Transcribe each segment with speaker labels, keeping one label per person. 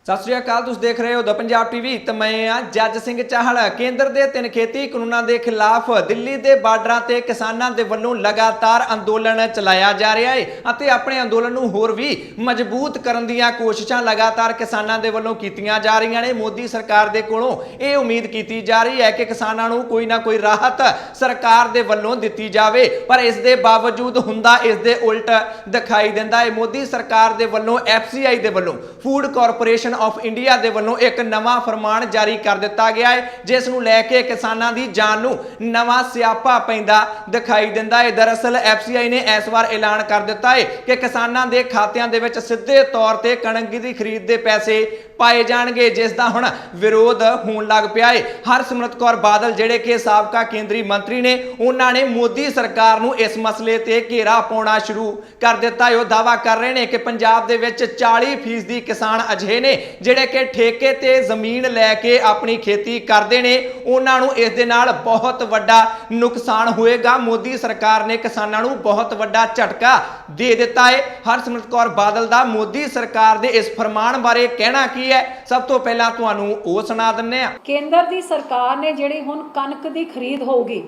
Speaker 1: सत श्री अकाल, तुसीं देख रहे हो द पंजाब टीवी तो मैं हाँ जज सिंह चाहल। केंद्र के 3 खेती कानूनों के खिलाफ दिल्ली के बार्डर से किसानों के वलों लगातार अंदोलन चलाया जा रहा है। अपने अंदोलन को होर भी मजबूत करने दी कोशिशां लगातार किसानों के वलों कीतियां जा रही ने। मोदी सरकार के कोलों ये उम्मीद की जा रही है कि किसानों को कोई ना कोई राहत सरकार के वलों दी जाए, पर इस दे बावजूद हुंदा इस दे उल्ट दिखाई देता है। मोदी सरकार के वलों FCI के वलों फूड कॉरपोरेशन ऑफ इंडिया के वलों एक नवा फरमान जारी कर दिता गया है, जिस नूं लैके किसानों की जान नूं नवा स्यापा पैंदा दिखाई देता है। दरअसल FCI ने इस बार ऐलान कर दिता है कि किसानों के खात्यां दे विच सीधे तौर पर कणक की खरीद के पैसे पाए जाणगे, जिसका हुण विरोध होण लग पिया है। हरसिमरत कौर बादल जिहड़े कि साबका केंद्रीय मंत्री ने, उन्होंने मोदी सरकार नूं इस मसले ते घेरा पाउणा शुरू कर दिता है। दावा कर रहे हैं कि पंजाब दे विच 40% किसान अजिहे ने जिहड़े कि ठेके ते जमीन लैके अपनी खेती करते हैं। उन्हां नूं इस दे नाल बहुत वड्डा नुकसान होएगा। मोदी सरकार ने किसानों नूं बहुत वड्डा झटका दे दिता है। हरसिमरत कौर बादल दा मोदी सरकार दे इस फरमान बारे कहना की है, सब तो पहला तुहानूं ओह सुना दिंदे आ।
Speaker 2: केंद्र दी सरकार ने जिहड़ी हुण कणक दी खरीद होगी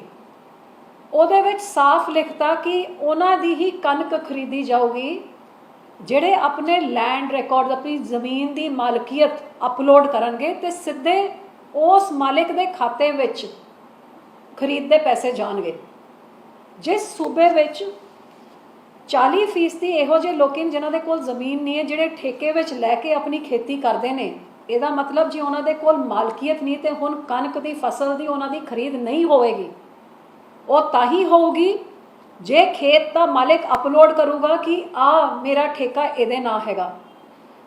Speaker 2: ਉਹਦੇ ਵਿੱਚ साफ लिखता कि ਉਹਨਾਂ ਦੀ ही कणक खरीदी जाऊगी ਜਿਹੜੇ अपने लैंड रिकॉर्ड अपनी ਜ਼ਮੀਨ ਦੀ ਮਾਲਕੀਅਤ अपलोड करनगे ਤੇ ਸਿੱਧੇ ਉਸ ਮਾਲਿਕ ਦੇ ਖਾਤੇ ਵਿੱਚ ਖਰੀਦ ਦੇ ਪੈਸੇ ਜਾਣਗੇ। ਜਿਸ ਸੂਬੇ ਵਿੱਚ 40% ਇਹੋ ਜਿਹੇ ਲੋਕ ਜਿਨ੍ਹਾਂ ਦੇ ਕੋਲ ਜ਼ਮੀਨ ਨਹੀਂ ਹੈ, ਜਿਹੜੇ ਠੇਕੇ ਵਿੱਚ ਲੈ ਕੇ ਆਪਣੀ ਖੇਤੀ ਕਰਦੇ ਨੇ, ਇਹਦਾ ਮਤਲਬ ਜੇ ਉਹਨਾਂ ਦੇ ਕੋਲ ਮਾਲਕੀਅਤ ਨਹੀਂ ਤੇ ਹੁਣ ਕਣਕ ਦੀ ਫਸਲ ਦੀ ਉਹਨਾਂ ਦੀ ਖਰੀਦ ਨਹੀਂ ਹੋਵੇਗੀ। ਉਹ ਤਾਂ ਹੀ ਹੋਊਗੀ ਜੇ ਖੇਤ ਦਾ ਮਾਲਕ ਅਪਲੋਡ ਕਰੂਗਾ ਕਿ ਆ ਮੇਰਾ ਠੇਕਾ ਇਹਦੇ ਨਾਂ ਹੈਗਾ।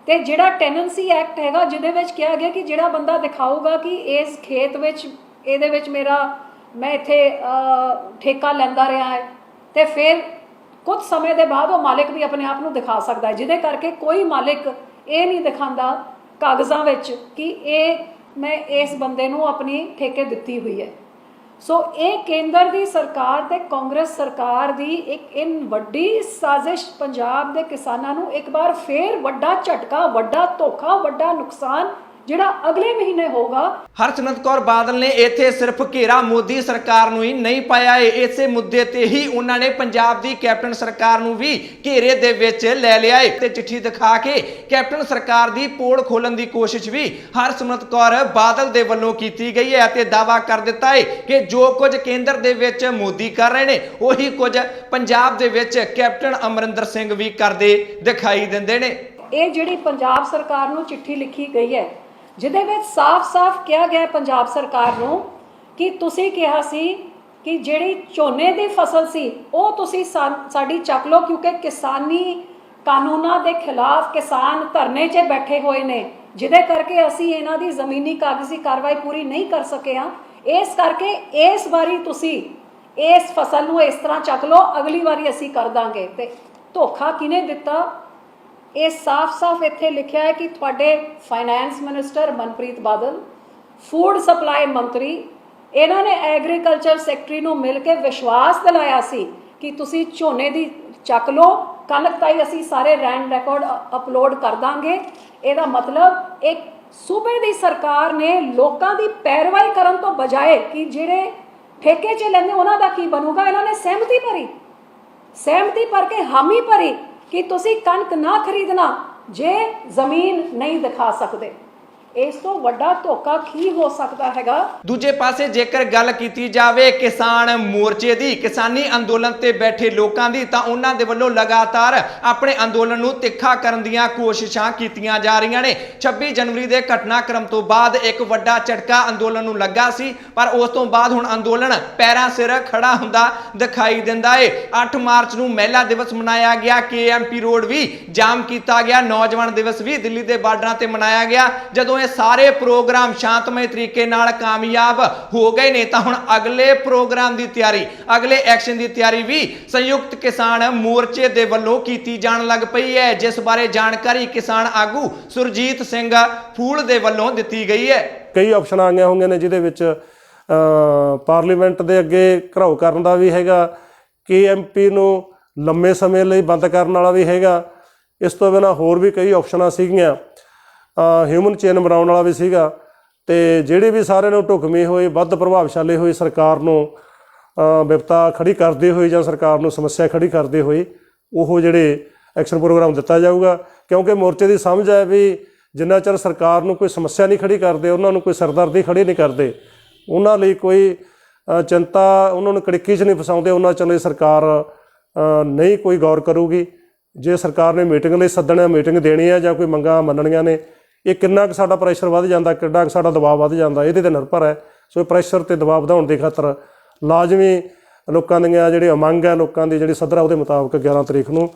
Speaker 2: ਤੇ ਜਿਹੜਾ ਟੈਨੈਂਸੀ ਐਕਟ ਹੈਗਾ ਜਿਹਦੇ ਵਿੱਚ ਕਿਹਾ ਗਿਆ ਕਿ ਜਿਹੜਾ ਬੰਦਾ ਦਿਖਾਊਗਾ ਕਿ ਇਸ ਖੇਤ ਵਿੱਚ ਇਹਦੇ ਵਿੱਚ ਮੈਂ ਇੱਥੇ ਠੇਕਾ ਲੈਂਦਾ ਰਿਹਾ ਹੈ, ਤੇ ਫਿਰ ਕੁਝ ਸਮੇਂ ਦੇ ਬਾਅਦ ਉਹ ਮਾਲਕ ਵੀ ਆਪਣੇ ਆਪ ਨੂੰ ਦਿਖਾ ਸਕਦਾ ਹੈ, ਜਿਹਦੇ ਕਰਕੇ ਕੋਈ ਮਾਲਕ ਇਹ ਨਹੀਂ ਦਿਖਾਉਂਦਾ ਕਾਗਜ਼ਾਂ ਵਿੱਚ ਕਿ ਇਹ ਮੈਂ ਇਸ ਬੰਦੇ ਨੂੰ ਆਪਣੀ ਠੇਕੇ ਦਿੱਤੀ ਹੋਈ ਹੈ। ਸੋ ਇਹ ਕੇਂਦਰ ਦੀ ਸਰਕਾਰ ਤੇ ਕਾਂਗਰਸ ਸਰਕਾਰ ਦੀ ਇੱਕ ਇਨ ਵੱਡੀ ਸਾਜ਼ਿਸ਼ ਪੰਜਾਬ ਦੇ ਕਿਸਾਨਾਂ ਨੂੰ ਇੱਕ ਵਾਰ ਫੇਰ ਵੱਡਾ ਝਟਕਾ, ਵੱਡਾ ਧੋਖਾ, ਵੱਡਾ ਨੁਕਸਾਨ ਜਿਹੜਾ ਅਗਲੇ ਮਹੀਨੇ ਹੋਗਾ।
Speaker 1: हरसिमरत कौर बादल ने इत्थे सिर्फ घेरा मोदी सरकार नूं ही नहीं पाया है, इसे मुद्दे ते ही उन्होंने पंजाब दी कैप्टन सरकार नूं भी घेरे दे विच लै लिया है ते चिट्ठी दिखा के कैप्टन सरकार दी पोड़ खोलन दी कोशिश भी हरसिमरत कौर बादल दे वल्लों कीती गई है ते दावा कर दिता है कि जो कुछ केंद्र दे विच मोदी कर रहे हैं उही कुछ पंजाब दे विच कैप्टन अमरिंदर सिंह भी करदे दिखाई दिंदे ने।
Speaker 2: ਇਹ ਜਿਹੜੀ ਪੰਜਾਬ ਸਰਕਾਰ ਨੂੰ ਚਿੱਠੀ ਲਿਖੀ ਗਈ ਹੈ ਜਿਹਦੇ ਵਿੱਚ ਸਾਫ਼-ਸਾਫ਼ ਕਿਹਾ ਗਿਆ ਪੰਜਾਬ ਸਰਕਾਰ ਨੂੰ ਕਿ ਤੁਸੀਂ ਕਿਹਾ ਸੀ ਕਿ ਜਿਹੜੀ ਝੋਨੇ ਦੀ ਫਸਲ ਸੀ ਉਹ ਤੁਸੀਂ ਸਾਡੀ ਚੱਕ ਲਓ, ਕਿਉਂਕਿ ਕਿਸਾਨੀ ਕਾਨੂੰਨਾਂ ਦੇ ਖਿਲਾਫ ਕਿਸਾਨ ਧਰਨੇ 'ਚ ਬੈਠੇ ਹੋਏ ਨੇ, ਜਿਹਦੇ ਕਰਕੇ ਅਸੀਂ ਇਹਨਾਂ ਦੀ ਜ਼ਮੀਨੀ ਕਾਗਜ਼ੀ ਕਾਰਵਾਈ ਪੂਰੀ ਨਹੀਂ ਕਰ ਸਕੇ ਹਾਂ। ਇਸ ਕਰਕੇ ਇਸ ਵਾਰੀ ਤੁਸੀਂ ਇਸ ਫਸਲ ਨੂੰ ਇਸ ਤਰ੍ਹਾਂ ਚੱਕ ਲਓ, ਅਗਲੀ ਵਾਰੀ ਅਸੀਂ ਕਰ ਦਾਂਗੇ। ਤੇ ਧੋਖਾ ਕਿਹਨੇ ਦਿੱਤਾ? ਇਹ ਸਾਫ਼-ਸਾਫ਼ ਇੱਥੇ ਲਿਖਿਆ ਹੈ ਕਿ ਤੁਹਾਡੇ finance minister Manpreet Badal, food supply ਮੰਤਰੀ, ਇਹਨਾਂ ਨੇ ਐਗਰੀਕਲਚਰ ਸੈਕਟਰੀ ਨੂੰ ਮਿਲ ਕੇ ਵਿਸ਼ਵਾਸ ਦਿਲਾਇਆ ਸੀ ਕਿ ਤੁਸੀਂ ਝੋਨੇ ਦੀ ਚੱਕ ਲਓ, ਕਣਕ ਤਾਈ ਅਸੀਂ ਸਾਰੇ ਲੈਂਡ ਰਿਕਾਰਡ ਅਪਲੋਡ ਕਰ ਦਾਂਗੇ। ਇਹਦਾ ਮਤਲਬ ਇੱਕ ਸੂਬੇ ਦੀ ਸਰਕਾਰ ਨੇ ਲੋਕਾਂ ਦੀ ਪੈਰਵਾਈ ਕਰਨ ਤੋਂ ਬਜਾਏ ਕਿ ਜਿਹੜੇ ਠੇਕੇ 'ਚ ਲੈਂਦੇ ਉਹਨਾਂ ਦਾ ਕੀ ਬਣੂਗਾ, ਇਹਨਾਂ ਨੇ ਸਹਿਮਤੀ ਭਰ ਕੇ ਹਾਮੀ ਭਰੀ कि तुसी कणक ना खरीदना जे जमीन नहीं दिखा सकते। इस तो वड्डा धोखा की हो सकता हैगा।
Speaker 1: दूजे पासे जेकर गल कीती जावे किसान मोर्चे दी, किसानी अंदोलन ते बैठे लोकां दी, तां उन्हां दे वल्लों लगातार अपने अंदोलन नूं तिखा करन दीयां कोशिशां कीतीआं जा रहीआं ने। 26 जनवरी दे घटनाक्रम तो बाद एक वड्डा झटका अंदोलन नूं लगा सी, पर उस तो बाद हुण अंदोलन पैरां सिर खड़ा हुंदा दिखाई दिंदा है। 8 मार्च नूं महिला दिवस मनाया गया, KMP रोड भी जाम कीता गया, नौजवान दिवस भी दिल्ली दे बार्डरां ते मनाया गया। जदों सारे प्रोग्राम शांतमय तरीके नाल कामयाब हो गए ने, तां हुण अगले प्रोग्राम की तैयारी, अगले एक्शन की तैयारी भी संयुक्त किसान मोर्चे दे वल्लों कीती जाण लग पई है, जिस बारे जानकारी किसान आगू सुरजीत सिंह फूल दे वल्लों दित्ती गई है।
Speaker 3: कई ऑप्शन आ गए होंगे ने जिहदे विच पार्लीमेंट दे अगे घराव करन दा भी हैगा, KMP नूं लंबे समय लई बंद करन वाला भी हैगा। इस तो बिना होर भी कई ऑप्शनां सीगीआं। ਹਿਊਮਨ ਚੇਨ ਬਣਾਉਣ ਵਾਲਾ ਵੀ ਸੀਗਾ। ਤੇ ਜਿਹੜੀ ਵੀ ਸਾਰਿਆਂ ਨੂੰ ਢੁਕਵੀਂ ਹੋਈ, ਵੱਧ ਪ੍ਰਭਾਵਸ਼ਾਲੀ ਹੋਈ ਸਰਕਾਰ ਨੂੰ ਵਿਪਤਾ ਖੜੀ ਕਰਦੇ ਹੋਏ ਜਾਂ ਸਰਕਾਰ ਨੂੰ ਸਮੱਸਿਆ ਖੜੀ ਕਰਦੇ ਹੋਏ ਉਹ ਜਿਹੜੇ ਐਕਸ਼ਨ ਪ੍ਰੋਗਰਾਮ ਦਿੱਤਾ ਜਾਊਗਾ। ਕਿਉਂਕਿ ਮੋਰਚੇ ਦੀ ਸਮਝ ਹੈ ਵੀ ਜਿੰਨਾ ਚਿਰ ਸਰਕਾਰ ਨੂੰ ਕੋਈ ਸਮੱਸਿਆ ਨਹੀਂ ਖੜੀ ਕਰਦੇ, ਉਹਨਾਂ ਨੂੰ ਕੋਈ ਸਰਦਰਦੀ ਖੜੀ ਨਹੀਂ ਕਰਦੇ, ਉਹਨਾਂ ਲਈ ਕੋਈ ਚਿੰਤਾ, ਉਹਨਾਂ ਨੂੰ ਕੜਿੱਕੀ 'ਚ ਨਹੀਂ ਫਸਾਉਂਦੇ, ਉਹਨਾਂ ਚਿਰ ਲਈ ਸਰਕਾਰ ਨਹੀਂ ਕੋਈ ਗੌਰ ਕਰੂਗੀ। ਜੇ ਸਰਕਾਰ ਨੇ ਮੀਟਿੰਗ ਲਈ ਸੱਦਣਾ, ਮੀਟਿੰਗ ਦੇਣੀ ਹੈ ਜਾਂ ਕੋਈ ਮੰਗਾਂ ਮੰਨਣੀਆਂ ਨੇ, ਇਹ ਕਿੰਨਾ ਕੁ ਸਾਡਾ ਪ੍ਰੈਸ਼ਰ ਵੱਧ ਜਾਂਦਾ, ਕਿੰਨਾ ਕੁ ਸਾਡਾ ਦਬਾਅ ਵੱਧ ਜਾਂਦਾ, ਇਹਦੇ 'ਤੇ ਨਿਰਭਰ ਹੈ। ਸੋ ਪ੍ਰੈਸ਼ਰ ਅਤੇ ਦਬਾਅ ਵਧਾਉਣ ਦੀ ਖਾਤਰ ਲਾਜ਼ਮੀ ਲੋਕਾਂ ਦੀਆਂ ਜਿਹੜੀ ਉਮੰਗ ਹੈ, ਲੋਕਾਂ ਦੀ ਜਿਹੜੀ ਸੱਧਰ, ਉਹਦੇ ਮੁਤਾਬਕ 11 ਤਰੀਕ ਨੂੰ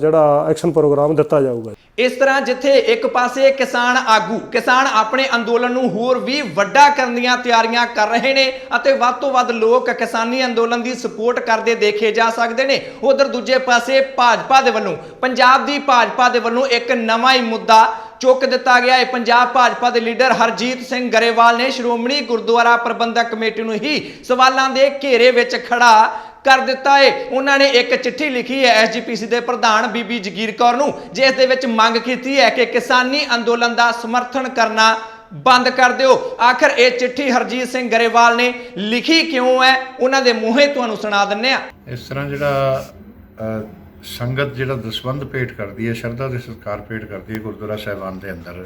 Speaker 3: ਜਿਹੜਾ ਐਕਸ਼ਨ ਪ੍ਰੋਗਰਾਮ ਦਿੱਤਾ ਜਾਊਗਾ।
Speaker 1: ਇਸ ਤਰ੍ਹਾਂ ਜਿੱਥੇ ਇੱਕ ਪਾਸੇ ਕਿਸਾਨ ਆਗੂ ਕਿਸਾਨ ਆਪਣੇ ਅੰਦੋਲਨ ਨੂੰ ਹੋਰ ਵੀ ਵੱਡਾ ਕਰਨ ਦੀਆਂ ਤਿਆਰੀਆਂ ਕਰ ਰਹੇ ਨੇ ਅਤੇ ਵੱਧ ਤੋਂ ਵੱਧ ਲੋਕ ਕਿਸਾਨੀ ਅੰਦੋਲਨ ਦੀ ਸਪੋਰਟ ਕਰਦੇ ਦੇਖੇ ਜਾ ਸਕਦੇ ਨੇ, ਉਧਰ ਦੂਜੇ ਪਾਸੇ ਭਾਜਪਾ ਦੇ ਵੱਲੋਂ, ਪੰਜਾਬ ਦੀ ਭਾਜਪਾ ਦੇ ਵੱਲੋਂ ਇੱਕ ਨਵਾਂ ਹੀ ਮੁੱਦਾ ਚੁੱਕ ਦਿੱਤਾ ਗਿਆ ਹੈ। ਪੰਜਾਬ ਭਾਜਪਾ ਦੇ ਲੀਡਰ ਹਰਜੀਤ ਸਿੰਘ ਗਰੇਵਾਲ ਨੇ ਸ਼੍ਰੋਮਣੀ ਗੁਰਦੁਆਰਾ ਪ੍ਰਬੰਧਕ ਕਮੇਟੀ ਨੂੰ ਹੀ ਸਵਾਲਾਂ ਦੇ ਘੇਰੇ ਵਿੱਚ ਖੜਾ ਕਰ ਦਿੱਤਾ ਹੈ। ਉਹਨਾਂ ਨੇ ਇੱਕ ਚਿੱਠੀ ਲਿਖੀ ਹੈ ਐਸਜੀਪੀਸੀ ਦੇ ਪ੍ਰਧਾਨ ਬੀਬੀ ਜਗੀਰ ਕੌਰ ਨੂੰ, ਜਿਸ ਦੇ ਵਿੱਚ ਮੰਗ ਕੀਤੀ ਹੈ ਕਿ ਕਿਸਾਨੀ ਅੰਦੋਲਨ ਦਾ ਸਮਰਥਨ ਕਰਨਾ ਬੰਦ ਕਰ ਦਿਓ। ਆਖਰ ਇਹ ਚਿੱਠੀ ਹਰਜੀਤ ਸਿੰਘ ਗਰੇਵਾਲ ਨੇ ਲਿਖੀ ਕਿਉਂ ਹੈ, ਉਹਨਾਂ ਦੇ ਮੂੰਹੋਂ ਤੁਹਾਨੂੰ ਸੁਣਾ ਦਿੰਨੇ ਆ।
Speaker 4: ਇਸ ਤਰ੍ਹਾਂ ਜਿਹੜਾ ਸੰਗਤ ਜਿਹੜਾ ਦਸਵੰਧ ਭੇਟ ਕਰਦੀ ਹੈ, ਸ਼ਰਧਾ ਦੇ ਸਤਿਕਾਰ ਭੇਟ ਕਰਦੀ ਹੈ ਗੁਰਦੁਆਰਾ ਸਾਹਿਬਾਨ ਦੇ ਅੰਦਰ,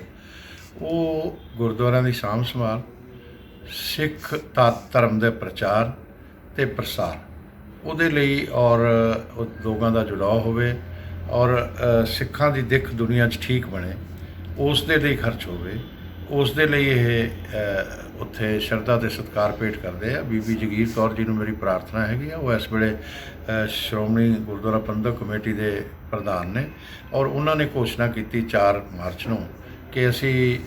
Speaker 4: ਉਹ ਗੁਰਦੁਆਰਿਆਂ ਦੀ ਸਾਂਭ ਸੰਭਾਲ, ਸਿੱਖ ਧਰਮ ਦੇ ਪ੍ਰਚਾਰ ਤੇ ਪ੍ਰਸਾਰ, ਉਹਦੇ ਲਈ ਔਰ ਲੋਕਾਂ ਦਾ ਜੁੜਾਅ ਹੋਵੇ ਔਰ ਸਿੱਖਾਂ ਦੀ ਦਿੱਖ ਦੁਨੀਆ 'ਚ ਠੀਕ ਬਣੇ, ਉਸ ਦੇ ਲਈ ਖਰਚ ਹੋਵੇ, ਉਸ ਦੇ ਲਈ ਇਹ ਉੱਥੇ ਸ਼ਰਧਾ ਤੇ ਸਤਿਕਾਰ ਭੇਟ ਕਰਦੇ ਆ। ਬੀਬੀ ਜਗੀਰ ਕੌਰ ਜੀ ਨੂੰ ਮੇਰੀ ਪ੍ਰਾਰਥਨਾ ਹੈਗੀ ਆ, ਉਹ ਇਸ ਵੇਲੇ ਸ਼੍ਰੋਮਣੀ ਗੁਰਦੁਆਰਾ ਪ੍ਰਬੰਧਕ ਕਮੇਟੀ ਦੇ ਪ੍ਰਧਾਨ ਨੇ ਔਰ ਉਹਨਾਂ ਨੇ ਘੋਸ਼ਣਾ ਕੀਤੀ 4 ਮਾਰਚ ਨੂੰ ਕਿ ਅਸੀਂ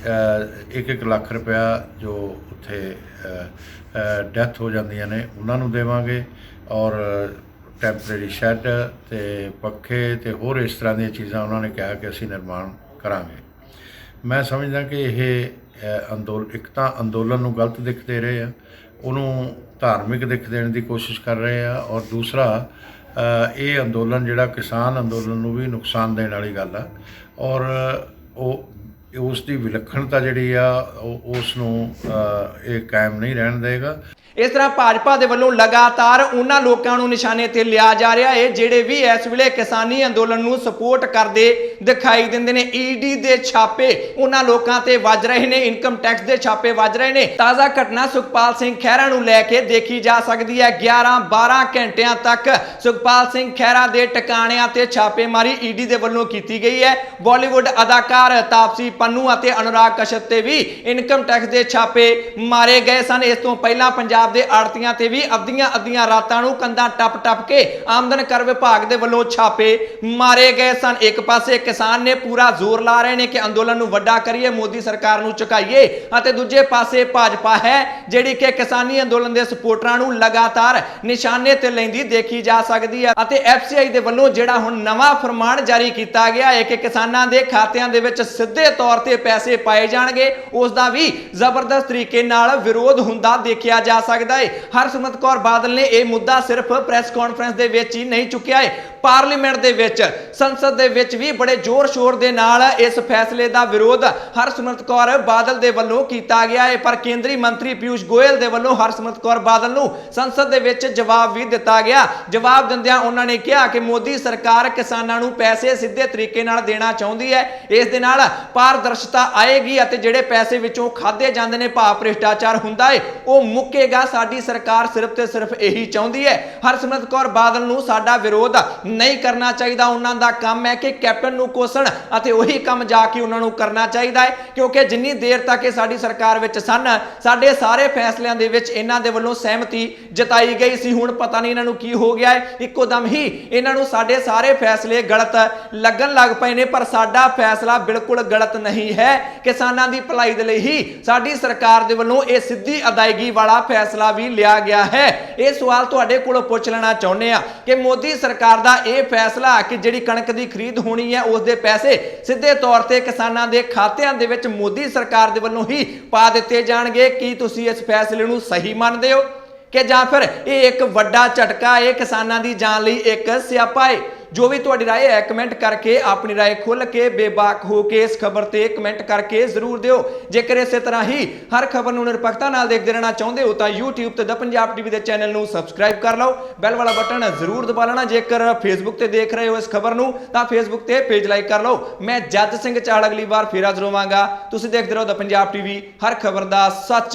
Speaker 4: 1-1 ਲੱਖ ਰੁਪਇਆ ਜੋ ਉੱਥੇ ਡੈਥ ਹੋ ਜਾਂਦੀਆਂ ਨੇ ਉਹਨਾਂ ਨੂੰ ਦੇਵਾਂਗੇ ਔਰ ਟੈਂਪਰੇਰੀ ਸ਼ੈੱਡ ਤੇ ਪੱਖੇ ਤੇ ਹੋਰ ਇਸ ਤਰ੍ਹਾਂ ਦੀਆਂ ਚੀਜ਼ਾਂ ਉਹਨਾਂ ਨੇ ਕਿਹਾ ਕਿ ਅਸੀਂ ਨਿਰਮਾਣ ਕਰਾਂਗੇ। ਮੈਂ ਸਮਝਦਾ ਕਿ ਇਹ ਇੱਕ ਤਾਂ ਅੰਦੋਲਨ ਨੂੰ ਗਲਤ ਦਿੱਖ ਦੇ ਰਹੇ ਆ, ਉਹਨੂੰ ਧਾਰਮਿਕ ਦਿੱਖ ਦੇਣ ਦੀ ਕੋਸ਼ਿਸ਼ ਕਰ ਰਹੇ ਆ ਔਰ ਦੂਸਰਾ ਇਹ ਅੰਦੋਲਨ ਜਿਹੜਾ ਕਿਸਾਨ ਅੰਦੋਲਨ ਨੂੰ ਵੀ ਨੁਕਸਾਨ ਦੇਣ ਵਾਲੀ ਗੱਲ ਆ ਔਰ ਉਸ ਦੀ ਵਿਲੱਖਣਤਾ ਜਿਹੜੀ ਆ ਉਸ ਨੂੰ ਇਹ ਕਾਇਮ ਨਹੀਂ ਰਹਿਣ ਦੇਗਾ।
Speaker 1: ਇਸ ਤਰ੍ਹਾਂ ਭਾਜਪਾ ਦੇ ਵੱਲੋਂ ਲਗਾਤਾਰ ਉਹਨਾਂ ਲੋਕਾਂ ਨੂੰ ਨਿਸ਼ਾਨੇ ਤੇ ਲਿਆ ਜਾ ਰਿਹਾ ਹੈ ਜਿਹੜੇ ਵੀ ਇਸ ਵੇਲੇ ਕਿਸਾਨੀ ਅੰਦੋਲਨ ਨੂੰ ਸਪੋਰਟ ਕਰਦੇ ਦਿਖਾਈ ਦਿੰਦੇ ਨੇ। ਈਡੀ ਦੇ ਛਾਪੇ ਉਹਨਾਂ ਲੋਕਾਂ ਤੇ ਵੱਜ ਰਹੇ ਨੇ, ਇਨਕਮ ਟੈਕਸ ਦੇ ਛਾਪੇ ਵੱਜ ਰਹੇ ਨੇ। ਤਾਜ਼ਾ ਘਟਨਾ ਸੁਖਪਾਲ ਸਿੰਘ ਖਹਿਰਾ ਨੂੰ ਲੈ ਕੇ ਦੇਖੀ ਜਾ ਸਕਦੀ ਹੈ। 11-12 ਘੰਟਿਆਂ ਤੱਕ ਸੁਖਪਾਲ ਸਿੰਘ ਖਹਿਰਾ ਦੇ ਟਿਕਾਣਿਆਂ ਤੇ ਛਾਪੇਮਾਰੀ ਈਡੀ ਦੇ ਵੱਲੋਂ ਕੀਤੀ ਗਈ ਹੈ। ਬਾਲੀਵੁੱਡ ਅਦਾਕਾਰ ਤਾਪਸੀ ਪੰਨੂ ਅਤੇ ਅਨੁਰਾਗ ਕਸ਼ਯਪ ਤੇ ਵੀ ਇਨਕਮ ਟੈਕਸ ਦੇ ਛਾਪੇ ਮਾਰੇ ਗਏ ਸਨ। ਇਸ ਤੋਂ ਪਹਿਲਾਂ ਪੰਜਾਬ ਦੇ ਆੜਤੀਆਂ ਤੇ ਵੀ ਅੱਧੀਆਂ ਰਾਤਾਂ ਨੂੰ ਕੰਧਾਂ ਟੱਪ ਕੇ ਆਮਦਨ ਕਰ ਵਿਭਾਗ ਦੇ ਵੱਲੋਂ ਛਾਪੇ ਮਾਰੇ ਗਏ ਸਨ। ਇੱਕ ਪਾਸੇ ਕਿਸਾਨ ਨੇ ਪੂਰਾ ਜ਼ੋਰ ਲਾ ਰਹੇ ਨੇ ਕਿ ਅੰਦੋਲਨ ਨੂੰ ਵੱਡਾ ਕਰੀਏ, ਮੋਦੀ ਸਰਕਾਰ ਨੂੰ ਝੁਕਾਈਏ ਅਤੇ ਦੂਜੇ ਪਾਸੇ ਭਾਜਪਾ ਹੈ ਜਿਹੜੀ ਕਿ ਕਿਸਾਨੀ ਅੰਦੋਲਨ ਦੇ ਸਪੋਰਟਰਾਂ ਨੂੰ ਲਗਾਤਾਰ ਨਿਸ਼ਾਨੇ ਤੇ ਲੈਂਦੀ ਦੇਖੀ ਜਾ ਸਕਦੀ ਹੈ। ਅਤੇ ਐਫਸੀਆਈ ਦੇ ਵੱਲੋਂ ਜਿਹੜਾ ਹੁਣ ਨਵਾਂ ਫਰਮਾਨ ਜਾਰੀ ਕੀਤਾ ਗਿਆ ਹੈ ਕਿ ਕਿਸਾਨਾਂ ਦੇ ਖਾਤਿਆਂ ਦੇ ਵਿੱਚ ਸਿੱਧੇ ਤੌਰ ਤੇ ਪੈਸੇ ਪਾਏ ਜਾਣਗੇ, ਉਸ ਦਾ ਵੀ ਜ਼ਬਰਦਸਤ ਤਰੀਕੇ ਨਾਲ ਵਿਰੋਧ ਹੁੰਦਾ ਦੇਖਿਆ ਜਾ ਸਕਦਾ ਹੈ। ਹਰਸਿਮਰਤ ਕੌਰ ਬਾਦਲ ਨੇ ਇਹ ਮੁੱਦਾ ਸਿਰਫ ਪ੍ਰੈਸ ਕਾਨਫਰੰਸ ਦੇ ਵਿੱਚ ਹੀ ਨਹੀਂ ਚੁੱਕਿਆ ਹੈ, ਪਾਰਲੀਮੈਂਟ ਦੇ ਵਿੱਚ, ਸੰਸਦ ਦੇ ਵਿੱਚ ਵੀ ਬੜੇ ਜ਼ੋਰ ਸ਼ੋਰ ਦੇ ਨਾਲ ਇਸ ਫੈਸਲੇ ਦਾ ਵਿਰੋਧ ਹਰਸਿਮਰਤ ਕੌਰ ਬਾਦਲ ਦੇ ਵੱਲੋਂ ਕੀਤਾ ਗਿਆ ਹੈ। ਪਰ ਕੇਂਦਰੀ ਮੰਤਰੀ ਪਿਊਸ਼ ਗੋਇਲ ਦੇ ਵੱਲੋਂ ਹਰਸਿਮਰਤ ਕੌਰ ਬਾਦਲ ਨੂੰ ਸੰਸਦ ਦੇ ਵਿੱਚ ਜਵਾਬ ਵੀ ਦਿੱਤਾ ਗਿਆ। ਜਵਾਬ ਦਿੰਦਿਆਂ ਉਹਨਾਂ ਨੇ ਕਿਹਾ ਕਿ ਮੋਦੀ ਸਰਕਾਰ ਕਿਸਾਨਾਂ ਨੂੰ ਪੈਸੇ ਸਿੱਧੇ ਤਰੀਕੇ ਨਾਲ ਦੇਣਾ ਚਾਹੁੰਦੀ ਹੈ, ਇਸ ਦੇ ਨਾਲ ਪਾਰਦਰਸ਼ਤਾ ਆਏਗੀ ਅਤੇ ਜਿਹੜੇ ਪੈਸੇ ਵਿੱਚੋਂ ਖਾਦੇ ਜਾਂਦੇ ਨੇ, ਭਾਵ ਭ੍ਰਿਸ਼ਟਾਚਾਰ ਹੁੰਦਾ ਹੈ, ਉਹ ਮੁੱਕੇਗਾ। ਸਾਡੀ ਸਰਕਾਰ ਸਿਰਫ ਤੇ ਸਿਰਫ ਇਹੀ ਚਾਹੁੰਦੀ ਹੈ। ਹਰਸਿਮਰਤ ਕੌਰ ਬਾਦਲ ਨੂੰ ਸਾਡਾ ਵਿਰੋਧ ਨਹੀਂ ਕਰਨਾ ਚਾਹੀਦਾ। ਉਹਨਾਂ ਦਾ ਕੰਮ ਹੈ ਕਿ ਕੈਪਟਨ ਨੂੰ ਕੋਸਣ ਅਤੇ ਉਹੀ ਕੰਮ ਜਾ ਕੇ ਉਹਨਾਂ ਨੂੰ ਕਰਨਾ ਚਾਹੀਦਾ ਹੈ, ਕਿਉਂਕਿ ਜਿੰਨੀ ਦੇਰ ਤੱਕ ਇਹ ਸਾਡੀ ਸਰਕਾਰ ਵਿੱਚ ਸਨ, ਸਾਡੇ ਸਾਰੇ ਫੈਸਲਿਆਂ ਦੇ ਵਿੱਚ ਇਹਨਾਂ ਦੇ ਵੱਲੋਂ ਸਹਿਮਤੀ ਜਤਾਈ ਗਈ ਸੀ। ਹੁਣ ਪਤਾ ਨਹੀਂ ਇਹਨਾਂ ਨੂੰ ਕੀ ਹੋ ਗਿਆ ਹੈ, ਇੱਕੋ ਦਮ ਹੀ ਇਹਨਾਂ ਨੂੰ ਸਾਡੇ ਸਾਰੇ ਫੈਸਲੇ ਗਲਤ ਲੱਗਣ ਲੱਗ ਪਏ ਨੇ। ਪਰ ਸਾਡਾ ਫੈਸਲਾ ਬਿਲਕੁਲ ਗਲਤ ਨਹੀਂ ਹੈ। ਕਿਸਾਨਾਂ ਦੀ ਭਲਾਈ ਦੇ ਲਈ ਹੀ ਸਾਡੀ ਸਰਕਾਰ ਦੇ ਵੱਲੋਂ ਇਹ ਸਿੱਧੀ ਅਦਾਇਗੀ ਵਾਲਾ ਫੈਸਲਾ ਵੀ ਲਿਆ ਗਿਆ ਹੈ। ਇਹ ਸਵਾਲ ਤੁਹਾਡੇ ਕੋਲੋਂ ਪੁੱਛ ਲੈਣਾ ਚਾਹੁੰਦੇ ਆ ਕਿ ਮੋਦੀ ਸਰਕਾਰ ਦਾ ਇਹ ਫੈਸਲਾ ਕਿ ਜਿਹੜੀ ਕਣਕ ਦੀ ਖਰੀਦ ਹੋਣੀ ਹੈ ਉਸ ਦੇ ਪੈਸੇ ਸਿੱਧੇ ਤੌਰ ਤੇ ਕਿਸਾਨਾਂ ਦੇ ਖਾਤਿਆਂ ਦੇ ਵਿੱਚ ਮੋਦੀ ਸਰਕਾਰ ਦੇ ਵੱਲੋਂ ਹੀ ਪਾ ਦਿੱਤੇ ਜਾਣਗੇ, ਕੀ ਤੁਸੀਂ ਇਸ ਫੈਸਲੇ ਨੂੰ ਸਹੀ ਮੰਨਦੇ ਹੋ? ਕਿ ਜਾਂ ਫਿਰ ਇਹ ਇੱਕ ਵੱਡਾ ਝਟਕਾ ਹੈ, ਕਿਸਾਨਾਂ ਦੀ ਜਾਨ ਲਈ ਇੱਕ ਸਿਆਪਾ ਹੈ? ਜੋ ਵੀ ਤੁਹਾਡੀ ਰਾਏ ਹੈ ਕਮੈਂਟ ਕਰਕੇ ਆਪਣੀ ਰਾਏ ਖੁੱਲ ਕੇ ਬੇਬਾਕ ਹੋ ਕੇ ਇਸ ਖਬਰ ਤੇ ਕਮੈਂਟ ਕਰਕੇ ਜ਼ਰੂਰ ਦਿਓ। ਜੇਕਰ ਇਸੇ ਤਰ੍ਹਾਂ ਹੀ ਹਰ ਖਬਰ ਨੂੰ ਨਿਰਪੱਖਤਾ ਨਾਲ ਦੇਖਦੇ ਰਹਿਣਾ ਚਾਹੁੰਦੇ ਹੋ ਤਾਂ YouTube ਤੇ ਦ ਪੰਜਾਬ ਟੀਵੀ ਦੇ ਚੈਨਲ ਨੂੰ ਸਬਸਕ੍ਰਾਈਬ ਕਰ ਲਓ, ਬੈਲ ਵਾਲਾ ਬਟਨ ਜ਼ਰੂਰ ਦਬਾ ਲੈਣਾ। ਜੇਕਰ Facebook ਤੇ ਦੇਖ ਰਹੇ ਹੋ ਇਸ ਖਬਰ ਨੂੰ ਤਾਂ Facebook ਤੇ ਪੇਜ ਲਾਈਕ ਕਰ ਲਓ। ਮੈਂ ਜੱਜ ਸਿੰਘ ਚਾਹਲ ਅਗਲੀ ਵਾਰ ਫੇਰ ਹਾਜ਼ਰ ਹੋਵਾਂਗਾ। ਤੁਸੀਂ ਦੇਖਦੇ ਰਹੋ ਦ ਪੰਜਾਬ ਟੀਵੀ, ਹਰ ਖਬਰ ਦਾ ਸੱਚ